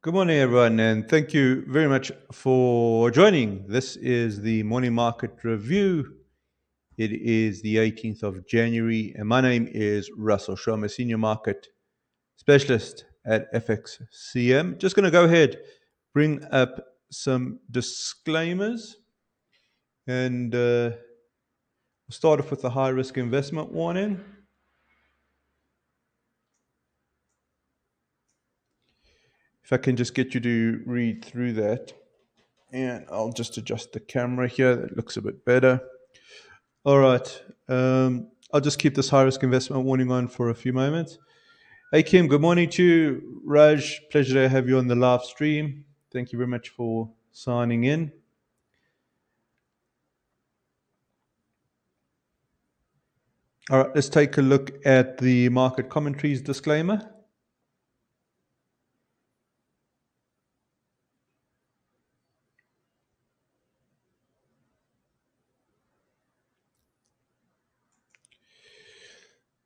Good morning, everyone, and thank you very much for joining. This is the morning market review. It is the 18th of January, and my name is Russell Shaw. I'm a senior market specialist at FXCM. Just going to go ahead, bring up some disclaimers, and we'll start off with the high risk investment warning. If I can just get you to read through that. And I'll just adjust the camera here. That looks a bit better. All right. I'll just keep this high risk investment warning on for a few moments. Hey, Kim, good morning to you. Raj, pleasure to have you on the live stream. Thank you very much for signing in. All right, let's take a look at the market commentaries disclaimer.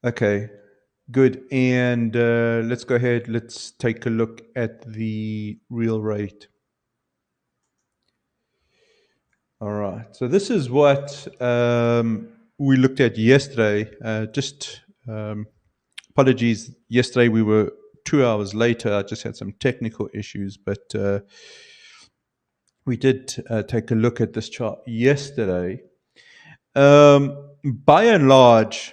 Okay, good. And let's go ahead. Let's take a look at the real rate. All right. So this is what we looked at yesterday. Apologies. Yesterday we were 2 hours later. I just had some technical issues, but we did take a look at this chart yesterday. By and large,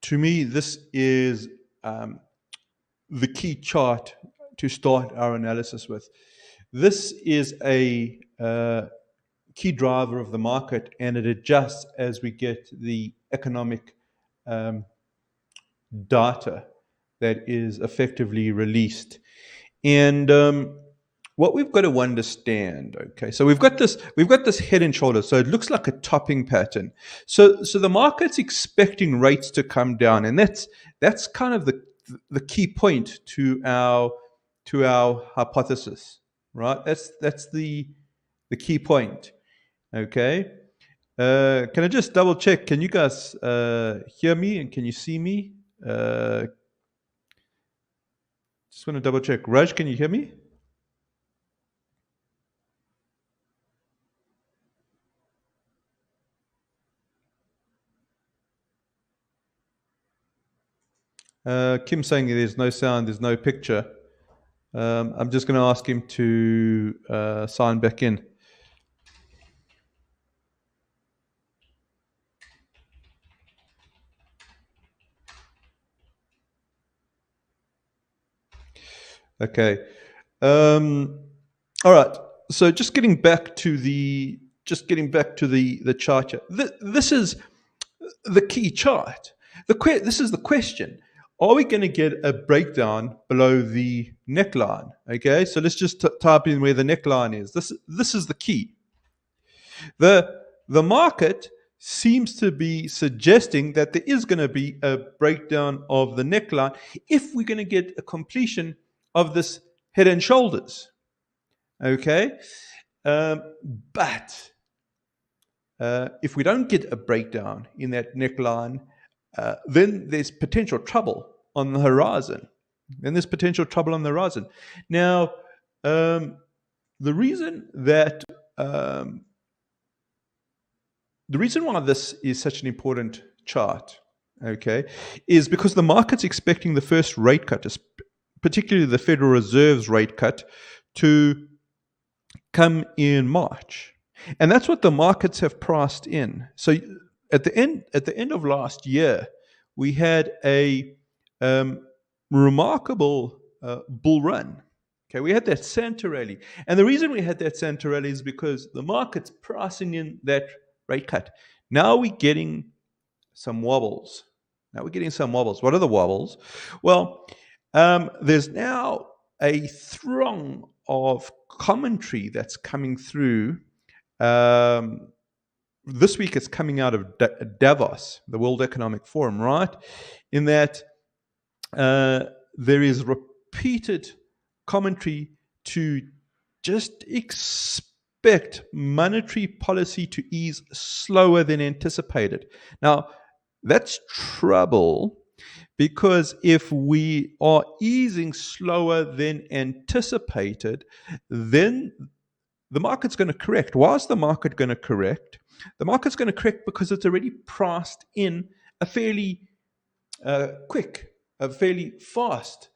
to me, this is the key chart to start our analysis with. This is a key driver of the market, and it adjusts as we get the economic data that is effectively released. And what we've got to understand, okay, so we've got this head and shoulders, so it looks like a topping pattern. So the market's expecting rates to come down, and that's kind of the key point to our hypothesis, right? That's the key point. Okay. Can I just double check? Can you guys hear me and can you see me? Just want to double check. Raj, can you hear me? Kim saying there's no sound, there's no picture. I'm just going to ask him to sign back in. Okay. All right. So just getting back to the chart here. This is the key chart. This is the question. Are we going to get a breakdown below the neckline? Okay, so let's just type in where the neckline is. This is the key. The market seems to be suggesting that there is going to be a breakdown of the neckline if we're going to get a completion of this head and shoulders. Okay, but if we don't get a breakdown in that neckline, then there's potential trouble on the horizon. Now, the reason why this is such an important chart, okay, is because the market's expecting the first rate cut, particularly the Federal Reserve's rate cut, to come in March, and that's what the markets have priced in. So at the end of last year, we had a remarkable bull run. Okay, we had that Santa rally, and the reason we had that Santa rally is because the market's pricing in that rate cut. Now we're getting some wobbles. What are the wobbles? Well, there's now a throng of commentary that's coming through. This week it's coming out of Davos, the World Economic Forum, right? In that there is repeated commentary to just expect monetary policy to ease slower than anticipated. Now, that's trouble because if we are easing slower than anticipated, then the market's going to correct. Why is the market going to correct? The market's going to correct because it's already priced in a fairly quick, a fairly fast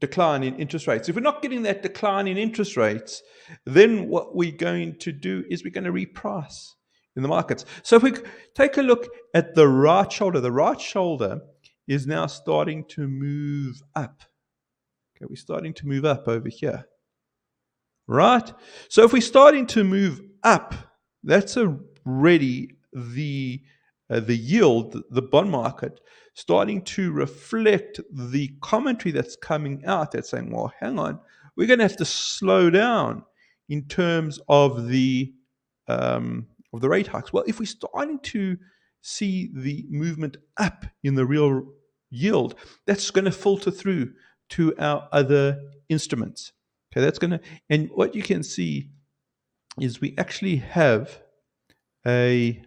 decline in interest rates. If we're not getting that decline in interest rates, then what we're going to do is we're going to reprice in the markets. So if we take a look at the right shoulder is now starting to move up. Okay, we're starting to move up over here. Right? So if we're starting to move up, that's already the yield, the bond market, starting to reflect the commentary that's coming out that's saying, well, hang on, we're going to have to slow down in terms of the rate hikes. Well, if we're starting to see the movement up in the real yield, that's going to filter through to our other instruments. Okay, that's going to, and what you can see is we actually have a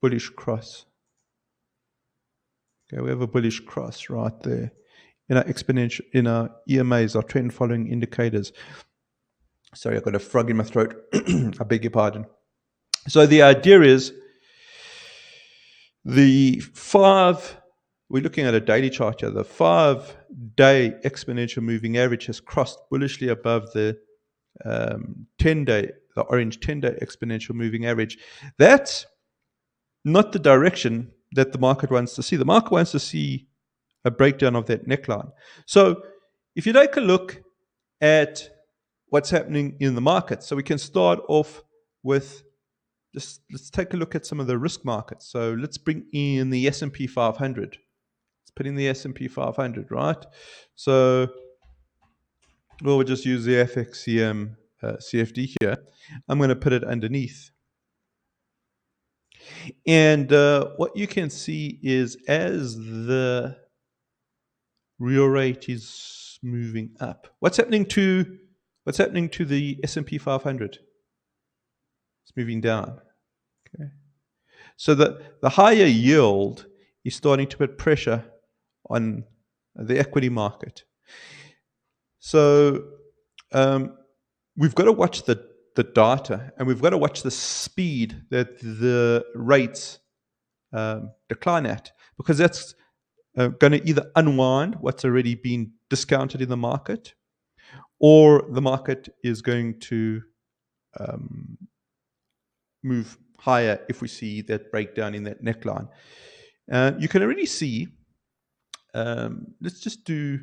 bullish cross. Okay, we have a bullish cross right there in our exponential, in our EMAs, our trend following indicators. Sorry, I've got a frog in my throat. I beg your pardon. So the idea is we're looking at a daily chart here. The 5-day exponential moving average has crossed bullishly above the 10-day, the orange 10-day exponential moving average. That's not the direction that the market wants to see. The market wants to see a breakdown of that neckline. So if you take a look at what's happening in the market, so we can start off with just, let's take a look at some of the risk markets. So let's bring in the S&P 500. Let's put in the S&P 500, right? So we'll just use the FXCM CFD here. I'm going to put it underneath. And what you can see is as the real rate is moving up, what's happening to the S&P 500? It's moving down. Okay. So the higher yield is starting to put pressure on the equity market. So we've got to watch the data, and we've got to watch the speed that the rates decline at, because that's going to either unwind what's already been discounted in the market, or the market is going to move higher if we see that breakdown in that neckline. You can already see, let's just do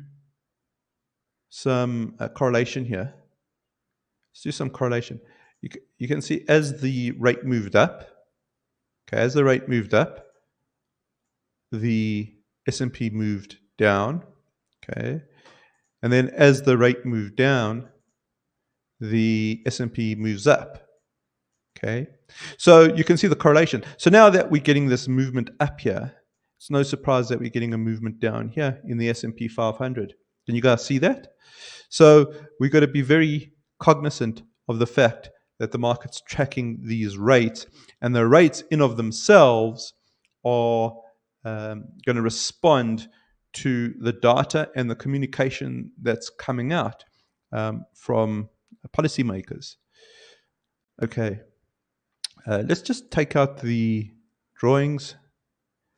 some correlation here. Let's do some correlation. You can see as the rate moved up, okay, as the rate moved up, the S&P moved down, okay, and then as the rate moved down, the S&P moves up, okay. So you can see the correlation. So now that we're getting this movement up here, it's no surprise that we're getting a movement down here in the S&P 500. Can you guys see that? So we've got to be very cognizant of the fact that the market's tracking these rates, and the rates in of themselves are going to respond to the data and the communication that's coming out from policymakers. Okay, let's just take out the drawings.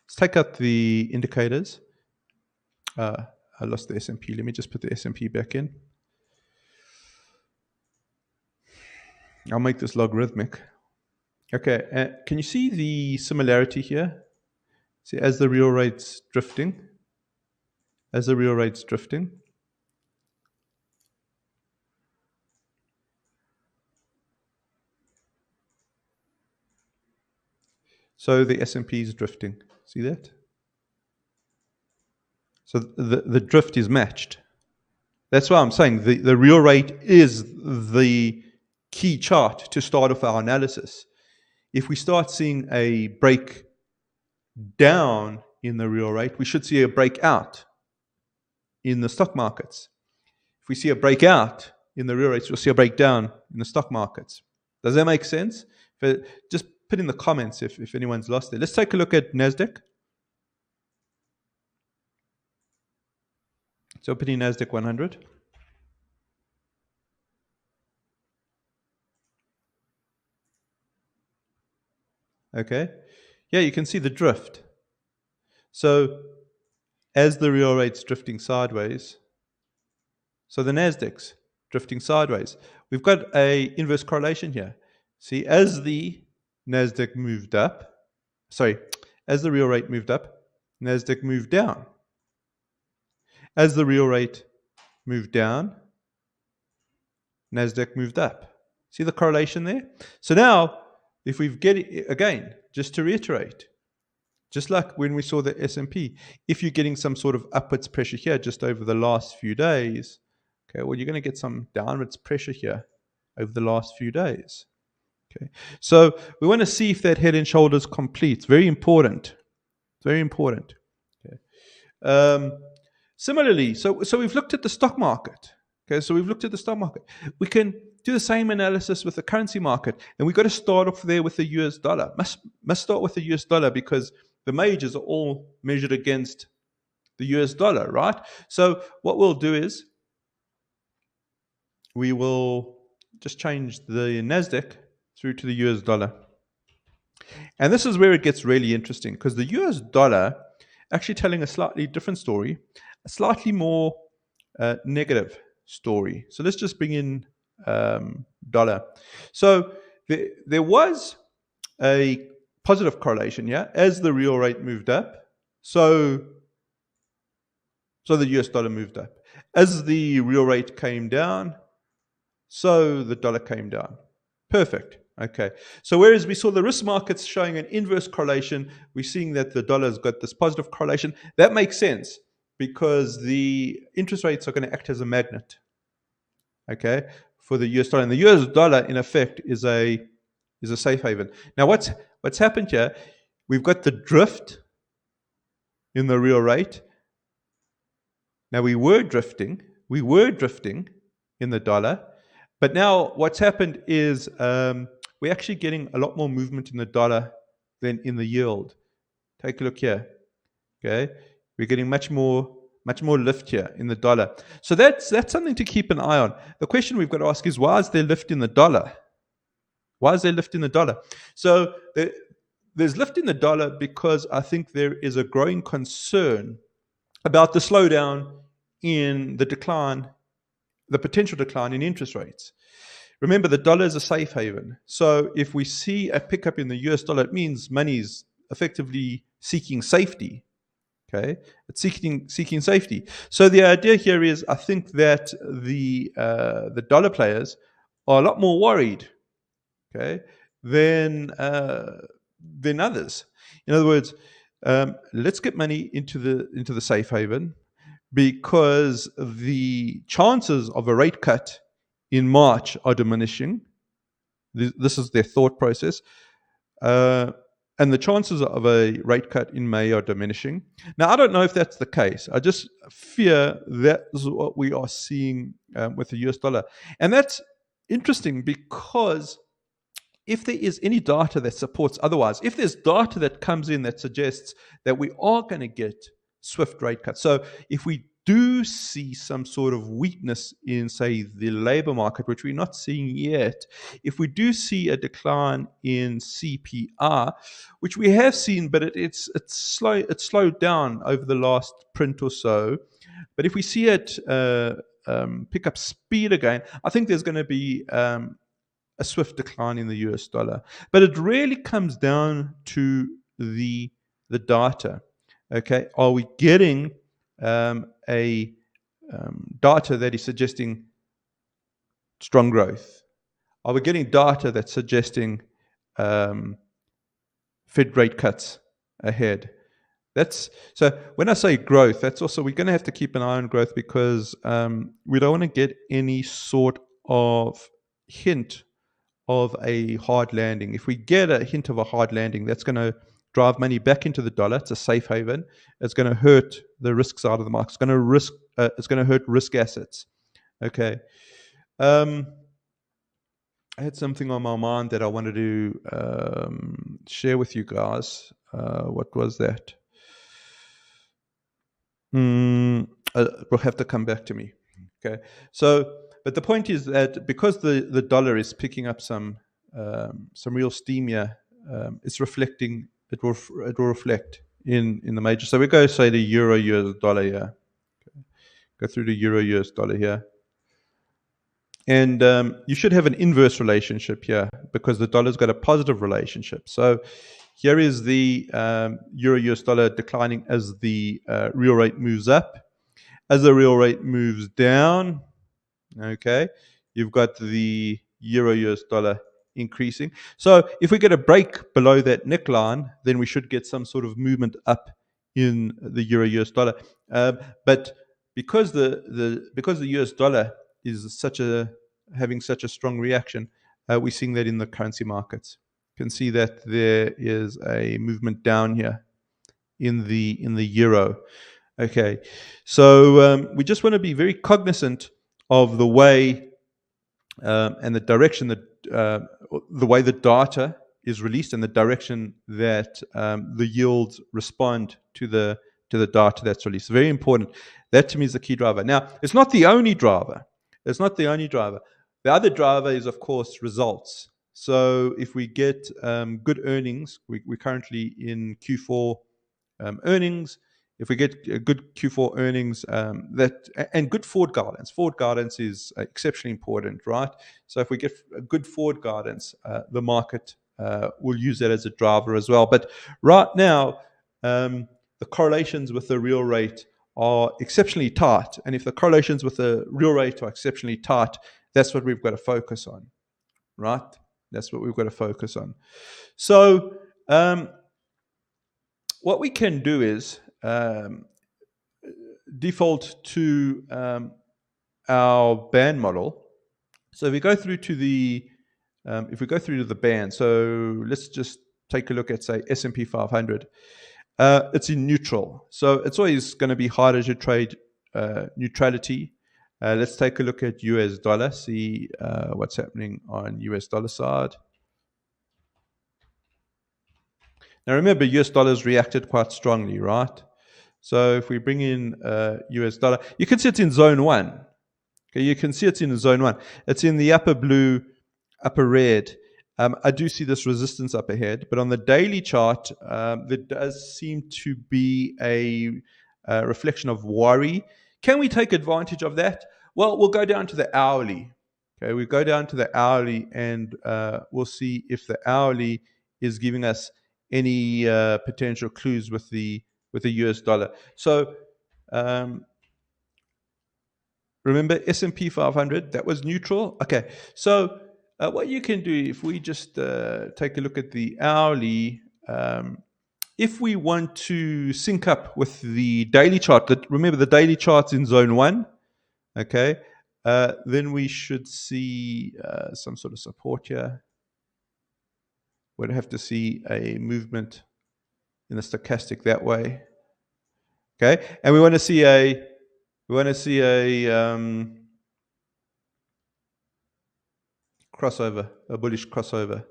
Let's take out the indicators. I lost the S&P. Let me just put the S&P back in. I'll make this logarithmic. Okay, can you see the similarity here? See, as the real rate's drifting, so the S&P is drifting. See that? So the drift is matched. That's why I'm saying the real rate is the key chart to start off our analysis. If we start seeing a break down in the real rate, we should see a breakout in the stock markets. If we see a breakout in the real rates, we'll see a breakdown in the stock markets. Does that make sense? Just put in the comments if anyone's lost there. Let's take a look at NASDAQ. So put in NASDAQ 100. Okay. Yeah, you can see the drift. So as the real rate's drifting sideways, so the NASDAQ's drifting sideways. We've got a inverse correlation here. See, as the NASDAQ moved up, as the real rate moved up, NASDAQ moved down. As the real rate moved down, NASDAQ moved up. See the correlation there? So now, if we've get it, again, just to reiterate, just like when we saw the S&P, if you're getting some sort of upwards pressure here just over the last few days, okay, well, you're going to get some downwards pressure here over the last few days. Okay, so we want to see if that head and shoulders completes. Very important. Very important. Okay. Similarly, so we've looked at the stock market. Okay, so we've looked at the stock market. We can do the same analysis with the currency market, and we've got to start off there with the US dollar. Must start with the US dollar because the majors are all measured against the US dollar, right? So what we'll do is we will just change the NASDAQ through to the US dollar. And this is where it gets really interesting because the US dollar actually telling a slightly different story, a slightly more negative story. So let's just bring in dollar. So there was a positive correlation, yeah, as the real rate moved up. So the US dollar moved up. As the real rate came down, so the dollar came down. Perfect. Okay. So whereas we saw the risk markets showing an inverse correlation, we're seeing that the dollar's got this positive correlation. That makes sense because the interest rates are going to act as a magnet. Okay, for the US dollar. And the US dollar, in effect, is a safe haven. Now, what's happened here? We've got the drift in the real rate. Now we were drifting in the dollar, but now what's happened is we're actually getting a lot more movement in the dollar than in the yield. Take a look here. Okay, we're getting much more lift here in the dollar. So that's something to keep an eye on. The question we've got to ask is, why is there lift in the dollar? Why is there lift in the dollar? So there's lift in the dollar because I think there is a growing concern about the slowdown in the decline, the potential decline in interest rates. Remember, the dollar is a safe haven. So if we see a pickup in the US dollar, it means money's effectively seeking safety. Okay, it's seeking safety. So the idea here is, I think that the dollar players are a lot more worried, okay, than others. In other words, let's get money into the safe haven because the chances of a rate cut in March are diminishing. This is their thought process. And the chances of a rate cut in May are diminishing. Now, I don't know if that's the case. I just fear that is what we are seeing with the US dollar. And that's interesting because if there is any data that supports otherwise, if there's data that comes in that suggests that we are going to get swift rate cuts, so if we do see some sort of weakness in, say, the labor market, which we're not seeing yet, if we do see a decline in CPI, which we have seen, but it's slowed down over the last print or so. But if we see it pick up speed again, I think there's going to be a swift decline in the US dollar. But it really comes down to the data. Okay, are we getting a data that is suggesting strong growth? Are we getting data that's suggesting Fed rate cuts ahead? So when I say growth, that's also, we're going to have to keep an eye on growth because we don't want to get any sort of hint of a hard landing. If we get a hint of a hard landing, that's going to drive money back into the dollar. It's a safe haven. It's going to hurt the risk side of the market. It's going to hurt risk assets. Okay. I had something on my mind that I wanted to share with you guys. What was that? Will have to come back to me. Okay. So, but the point is that because the dollar is picking up some real steam here, it's reflecting. It will reflect in the major. So we go say the euro US dollar here. Go through the euro US dollar here. And you should have an inverse relationship here because the dollar's got a positive relationship. So here is the euro US dollar declining as the real rate moves up. As the real rate moves down, okay, you've got the euro US dollar increasing. So if we get a break below that neckline, then we should get some sort of movement up in the euro US dollar. But because the US dollar is having such a strong reaction, we're seeing that in the currency markets. You can see that there is a movement down here in the euro. Okay, so we just want to be very cognizant of the way and the direction that the way the data is released and the direction that the yields respond to the data that's released. Very important. That to me is the key driver. Now, it's not the only driver. It's not the only driver. The other driver is, of course, results. So if we get good earnings, we're currently in Q4 earnings. If we get good Q4 earnings, and good forward guidance is exceptionally important, right? So if we get a good forward guidance, the market will use that as a driver as well. But right now, the correlations with the real rate are exceptionally tight, and if the correlations with the real rate are exceptionally tight, that's what we've got to focus on, right? That's what we've got to focus on. So what we can do is default to our band model. So if we go through to the band, so let's just take a look at, say, S&P 500. It's in neutral, so it's always going to be harder to trade neutrality. Let's take a look at US dollar, see what's happening on US dollar side. Now remember, US dollars reacted quite strongly, right? So if we bring in US dollar, you can see it's in zone 1. Okay, you can see it's in zone 1. It's in the upper blue, upper red. I do see this resistance up ahead, but on the daily chart, there does seem to be a reflection of worry. Can we take advantage of that? Well, we'll go down to the hourly. Okay, we go down to the hourly, and we'll see if the hourly is giving us any potential clues with the US dollar. So remember S&P 500, that was neutral. Okay, so what you can do, if we just take a look at the hourly, if we want to sync up with the daily chart, remember the daily chart's in zone 1, okay, then we should see some sort of support here. We'd have to see a movement in the stochastic that way, okay, and we want to see a crossover, a bullish crossover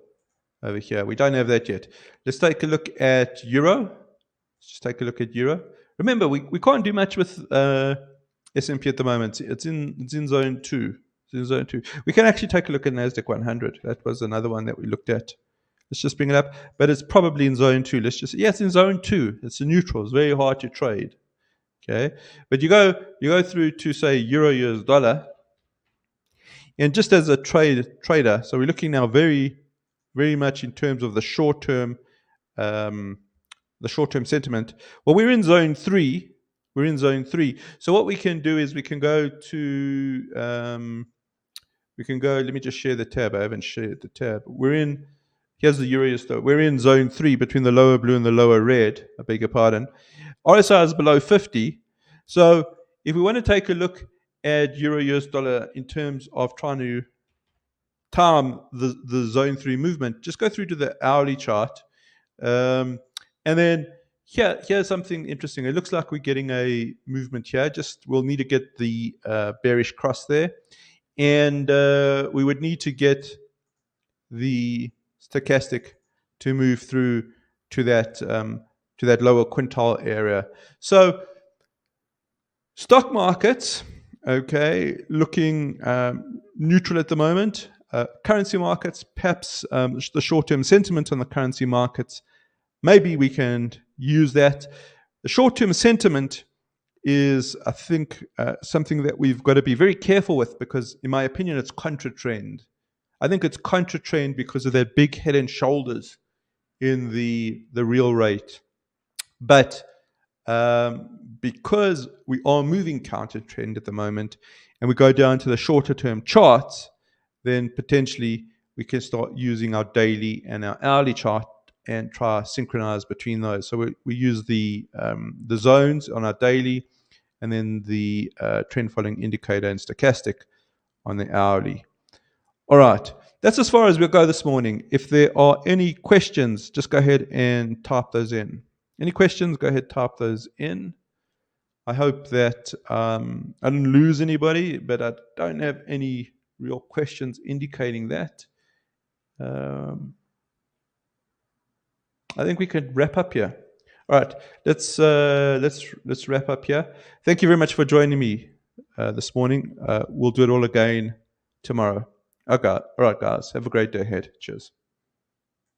over here. We don't have that yet. Let's take a look at euro. Let's just take a look at euro. Remember, we can't do much with S&P at the moment. It's in zone 2. It's in zone 2. We can actually take a look at NASDAQ 100. That was another one that we looked at. Let's just bring it up. But it's probably in zone 2. It's in zone 2. It's a neutral. It's very hard to trade. Okay. But you go through to, say, euro US dollar. And just as a trader, so we're looking now very, very much in terms of the short-term sentiment. Well, we're in zone 3. We're in zone 3. So what we can do is we can go to, let me just share the tab. I haven't shared the tab. Here's the euro US dollar. We're in zone 3 between the lower blue and the lower red. I beg your pardon. RSI is below 50. So if we want to take a look at euro US dollar in terms of trying to time the zone 3 movement, just go through to the hourly chart. And then here's something interesting. It looks like we're getting a movement here. We'll need to get the bearish cross there. And we would need to get the stochastic to move through to that lower quintile area. So stock markets, okay, looking neutral at the moment. Currency markets, perhaps the short-term sentiment on the currency markets, maybe we can use that. The short-term sentiment is, I think, something that we've got to be very careful with because, in my opinion, it's contra-trend. I think it's contra-trend because of that big head and shoulders in the real rate. But because we are moving counter-trend at the moment and we go down to the shorter-term charts, then potentially we can start using our daily and our hourly chart and try to synchronize between those. So we use the zones on our daily and then the trend following indicator and stochastic on the hourly. All right, that's as far as we'll go this morning. If there are any questions, just go ahead and type those in. Any questions, go ahead, type those in. I hope that I didn't lose anybody, but I don't have any real questions indicating that. I think we could wrap up here. All right, let's wrap up here. Thank you very much for joining me this morning. We'll do it all again tomorrow. Okay, all right, guys. Have a great day ahead. Cheers.